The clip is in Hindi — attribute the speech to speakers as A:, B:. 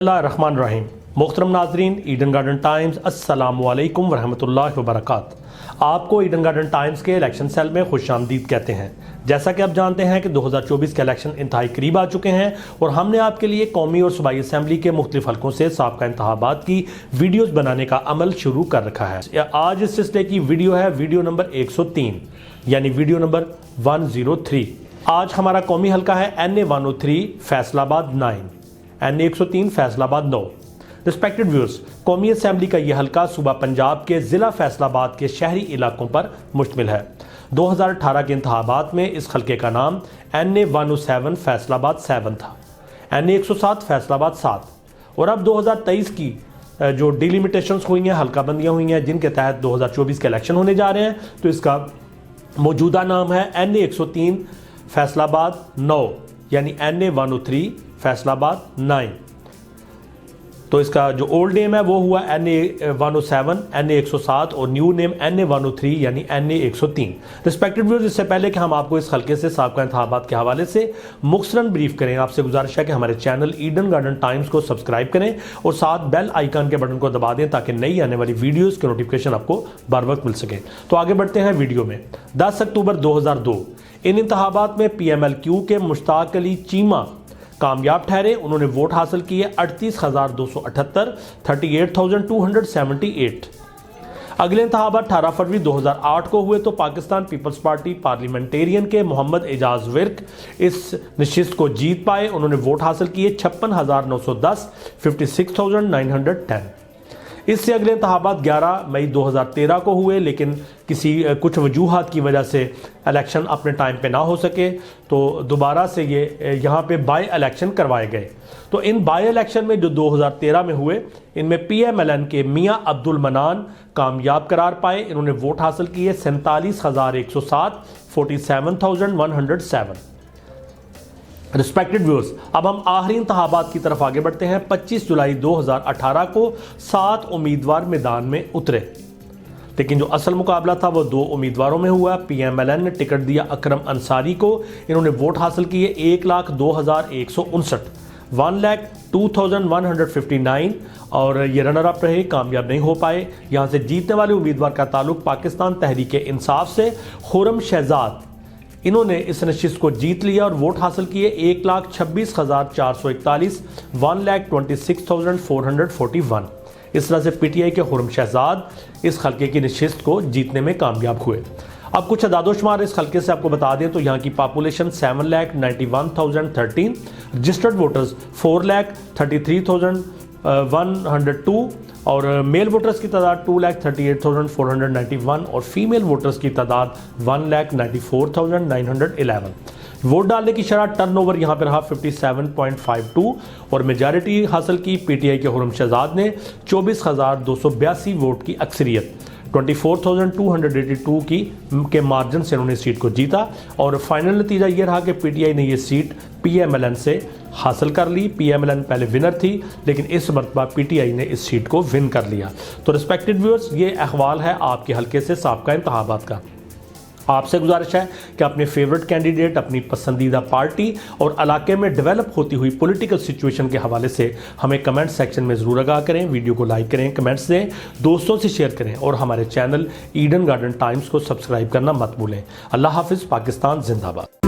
A: रहमान रहीम। मोहतरम नाजरीन, ईडन गार्डन टाइम्स अस्सलामुअलैकुम वरहमतुल्लाहि वबरकात। आपको ईडन गार्डन टाइम्स के इलेक्शन सेल में खुशामदीद कहते हैं। जैसा कि आप जानते हैं कि 2024 के इलेक्शन इंतहाई करीब आ चुके हैं और हमने आपके लिए कौमी और सूबाई असम्बली के मुख्तलिफ हल्कों से साबका इंतखाबात की वीडियोस बनाने का अमल शुरू कर रखा है। आज इस सिलसिले की वीडियो है वीडियो नंबर 103 यानी वीडियो नंबर 103। आज हमारा कौमी हल्का है NA 103 Faisalabad 9, NA 103 Faisalabad 9। Respected viewers, कौमी असम्बली का यह हल्का सूबा पंजाब के ज़िला फैसलाबाद के शहरी इलाकों पर मुश्तमिल है। 2018 के इंतखाबात में इस हल्के का नाम NA 107 फैसलाबाद 7 था, NA 107 फैसलाबाद 7। और अब 2023 की जो डिलिमिटेशंस हुई हैं, हल्का बंदियाँ हुई हैं, जिनके तहत 2024 के इलेक्शन होने जा रहे हैं, तो इसका मौजूदा नाम है NA 103 फैसलाबाद 9 यानी NA 103 फैसलाबाद 9। तो इसका जो ओल्ड नेम है वो हुआ NA 107, NA 107 और न्यू नेम NA 103 यानी NA 103। रिस्पेक्टेड व्यूअर्स, इससे पहले कि हम आपको इस हल्के से साबका इंतखाबात के हवाले से मुख्तसरन ब्रीफ करें, आपसे गुजारिश है कि हमारे चैनल ईडन गार्डन टाइम्स को सब्सक्राइब करें और साथ बेल आइकन के बटन को दबा दें ताकि नई आने वाली वीडियोज़ के नोटिफिकेशन आपको बर वक्त मिल सके। तो आगे बढ़ते हैं वीडियो में। 10 अक्टूबर 2002 इन इंतखाबात में PMLQ के मुश्ताक अली चीमा कामयाब ठहरे। उन्होंने वोट हासिल किए 38,278, 38,278। अगले इंतखाबात 18 फरवरी 2008 को हुए तो पाकिस्तान पीपल्स पार्टी पार्लियामेंटेरियन के मोहम्मद एजाज विर्क इस नशिस्त को जीत पाए। उन्होंने वोट हासिल किए 56,910, 56,910। इससे अगले इंतखाबात 11 मई 2013 को हुए, लेकिन कुछ वजूहात की वजह से इलेक्शन अपने टाइम पे ना हो सके, तो दोबारा से ये यहाँ पे बाई इलेक्शन करवाए गए। तो इन बाई इलेक्शन में जो 2013 में हुए, इनमें PMLN के मियाँ अब्दुल मनान कामयाब करार पाए। इन्होंने वोट हासिल किए 47,107, 47,107। रिस्पेक्टेड व्यूअर्स, अब हम आखिरी इंतखाबात की तरफ आगे बढ़ते हैं। 25 जुलाई 2018 को 7 उम्मीदवार मैदान में उतरे, लेकिन जो असल मुकाबला था वो 2 उम्मीदवारों में हुआ। PMLN ने टिकट दिया अकरम अंसारी को। इन्होंने वोट हासिल किए 1,02,159, 1,02,159 और ये रनर अप रहे, कामयाब नहीं हो पाए। यहाँ से जीतने वाले उम्मीदवार का ताल्लुक पाकिस्तान तहरीक इंसाफ से खुर्रम शहजाद, इन्होंने इस नशिस्त को जीत लिया और वोट हासिल किए 1,26,441, 1,26,441। इस तरह से PTI के खुर्रम शहजाद इस हल्के की नशिस्त को जीतने में कामयाब हुए। अब कुछ अदादोशुमार इस हल्के से आपको बता दें तो यहाँ की पॉपुलेशन 7,91,013, रजिस्टर्ड वोटर्स 4,33,102 और मेल वोटर्स की तादाद 2,38,491 और फीमेल वोटर्स की तादाद 1,94,911। वोट डालने की शरह टर्नओवर यहाँ पर रहा 57.52 और मेजॉरिटी हासिल की PTI के खुर्रम शहजाद ने 24,282 वोट की अक्सरियत 24,282 के मार्जिन से उन्होंने सीट को जीता। और फाइनल नतीजा ये रहा कि PTI ने ये सीट PMLN से हासिल कर ली। PMLN पहले विनर थी, लेकिन इस मरतबा PTI ने इस सीट को विन कर लिया। तो रिस्पेक्टेड व्यूअर्स, ये अहवाल है आपके हल्के से साबका इंतखाबात का। आपसे गुजारिश है कि अपने फेवरेट कैंडिडेट, अपनी पसंदीदा पार्टी और इलाके में डेवलप होती हुई पॉलिटिकल सिचुएशन के हवाले से हमें कमेंट सेक्शन में ज़रूर आगाह करें। वीडियो को लाइक करें, कमेंट्स दें, दोस्तों से शेयर करें और हमारे चैनल ईडन गार्डन टाइम्स को सब्सक्राइब करना मत भूलें। अल्लाह हाफिज़। पाकिस्तान जिंदाबाद।